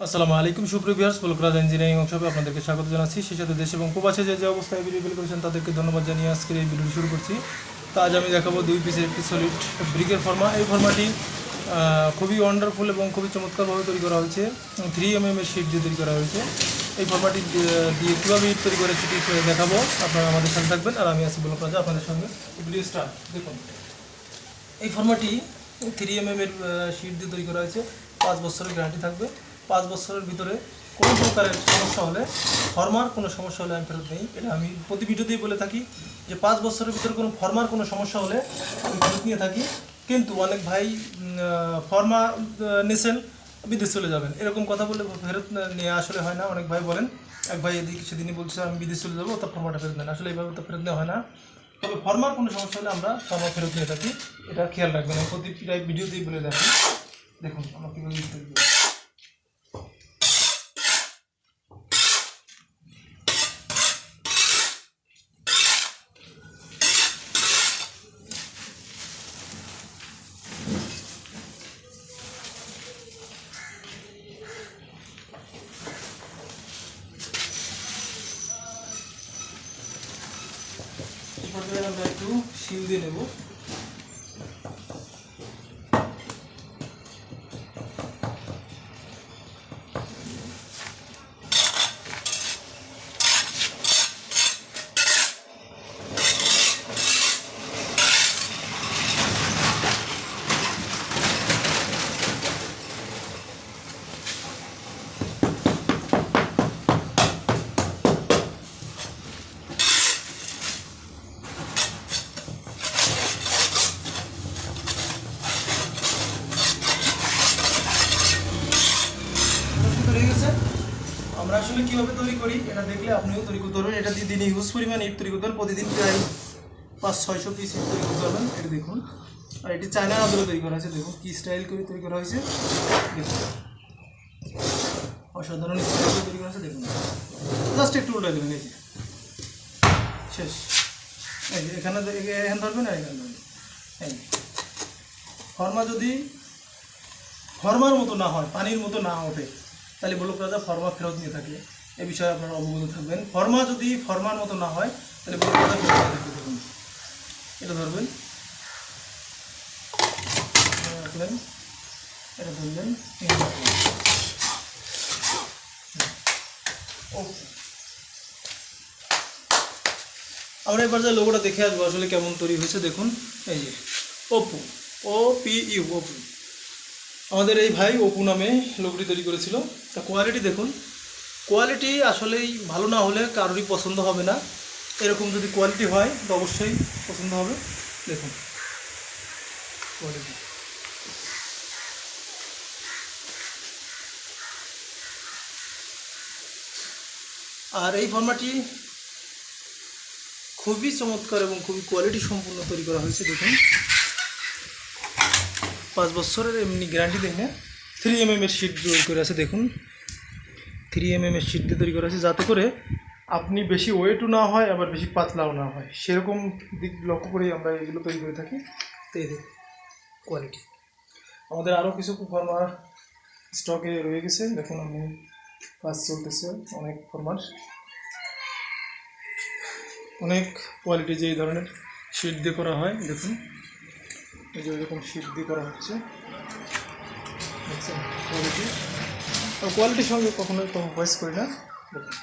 আসসালামু আলাইকুম সুপ্রিয় ভিউয়ার্স, বলকরাজ ইঞ্জিনিয়ারিং ওয়ার্কশপে আপনাদেরকে স্বাগত জানাচ্ছি। সেই সাথে দেশ এবং প্রবাসে যে অবস্থায় ভিডিও বিল করেছেন তাদেরকে ধন্যবাদ জানিয়ে আজকের এই ভিডিও শুরু করছি। তো আজ আমি দেখাবো 2 পিসের একটি সলিড ব্রিকের ফর্মা। এই ফর্মাটি খুবই ওয়ান্ডারফুল এবং খুবই চমৎকারভাবে তৈরি করা হয়েছে। 3mm এর শিট দিয়ে তৈরি করা হয়েছে। এই ফর্মাটি দিয়ে কীভাবে ইট তৈরি করে সেটি দেখাবো। আপনারা আমাদের সাথে থাকবেন আর আমি আছি বলকরাজ আপনাদের সঙ্গে। Video start. দেখুন, এই ফর্মাটি 3mm এর শিট দিয়ে তৈরি করা হয়েছে। 5 বছরের গ্যারান্টি থাকবে। 5 বছরের ভিতরে কোনো প্রকারের সমস্যা হলে, ফর্মার কোনো সমস্যা হলে আমি ফেরত নিই। এটা আমি প্রতি ভিডিওতেই বলে থাকি যে 5 বছরের ভিতরে কোনো ফর্মার কোনো সমস্যা হলে আমি ফেরত নিয়ে থাকি। কিন্তু অনেক ভাই ফর্মা নিয়েছেন, বিদেশ চলে যাবেন, এরকম কথা বলে ফেরত নিয়ে আসলে হয় না। অনেক ভাই বলেন, এক ভাই এদিকে সেদিনই বলছে আমি বিদেশ চলে যাবো, তো ফর্মাটা ফেরত নেন। আসলে এইভাবে তো ফেরত নেওয়া হয় না। তবে ফর্মার কোনো সমস্যা হলে আমরা ফর্মা ফেরত নিয়ে থাকি, এটা খেয়াল রাখবেন। আমি প্রতি ভিডিওতেই বলে রাখি। দেখুন আমরা কীভাবে আমরা একটু শিল দিয়ে নেব। আমরা আসলে কীভাবে তৈরি করি এটা দেখলে আপনিও তৈরি করতে পারবেন। এটা দিয়ে দিনে হিউজ পরিমাণ ইট তৈরি করতে পারবেন। প্রতিদিন প্রায় 500-600 পিস ইট তৈরি করতে পারবেন। এটা দেখুন, আর এটি চায়নার আদলে তৈরি করা হয়েছে। দেখুন কী স্টাইল করে তৈরি করা হয়েছে, দেখুন অসাধারণ স্টাইল করে তৈরি করা হয়েছে। দেখুন জাস্ট একটু উল্টে দেবেন, এই যে শেষ। এই যে এখানে ধরবেন আর এখানে ধরবেন। এই ফর্মা যদি ফর্মার মতো না হয়, পানির মতো না ওঠে, তাহলে বলকরাজা ফর্মা ফেরত নিয়ে থাকে। এ বিষয়ে আপনারা অবগত থাকবেন। ফর্মা যদি ফর্মার মতো না হয় তাহলে বলকরাজা ফেরত নিয়ে থাকবে। দেখুন এটা ধরবেন, রাখলেন, এটা ধরলেন, আমরা এবার যে লোগোটা দেখে আসবো আসলে কেমন তৈরি হয়েছে। দেখুন এই যে ওপো, OPU, ওপো। আমাদের এই ভাই অপু নামে লোগোটি তৈরি করেছিল। তা কোয়ালিটি দেখুন, কোয়ালিটি আসলেই ভালো না হলে কারোরই পছন্দ হবে না। এরকম যদি কোয়ালিটি হয় তো অবশ্যই পছন্দ হবে। দেখুন কোয়ালিটি। আর এই ফর্মাটি খুবই চমৎকার এবং খুবই কোয়ালিটি সম্পূর্ণ তৈরি করা হয়েছে। দেখুন 5 বছরের এমনি গ্যারান্টি দেখে 3mm এর শিট তৈরি করে আছে। দেখুন 3mm এর শিট দিয়ে তৈরি করা আছে, যাতে করে আপনি বেশি ওয়েটও না হয় আবার বেশি পাতলাও না হয়, সেরকম দিক লক্ষ্য করেই আমরা এগুলো তৈরি করে থাকি। তো এই দেখুন কোয়ালিটি। আমাদের আরও কিছু ফর্মা স্টকে রয়ে গেছে। দেখুন আমি কাজ চলতেছে অনেক ফর্মার, অনেক কোয়ালিটি যে এই ধরনের শিট দিয়ে করা হয়। দেখুন এই যে এরকম শিট দিয়ে করা হচ্ছে, দেখছেন কোয়ালিটি। আর কোয়ালিটির সঙ্গে কখনোই কম্প্রোমাইজ করি না। দেখুন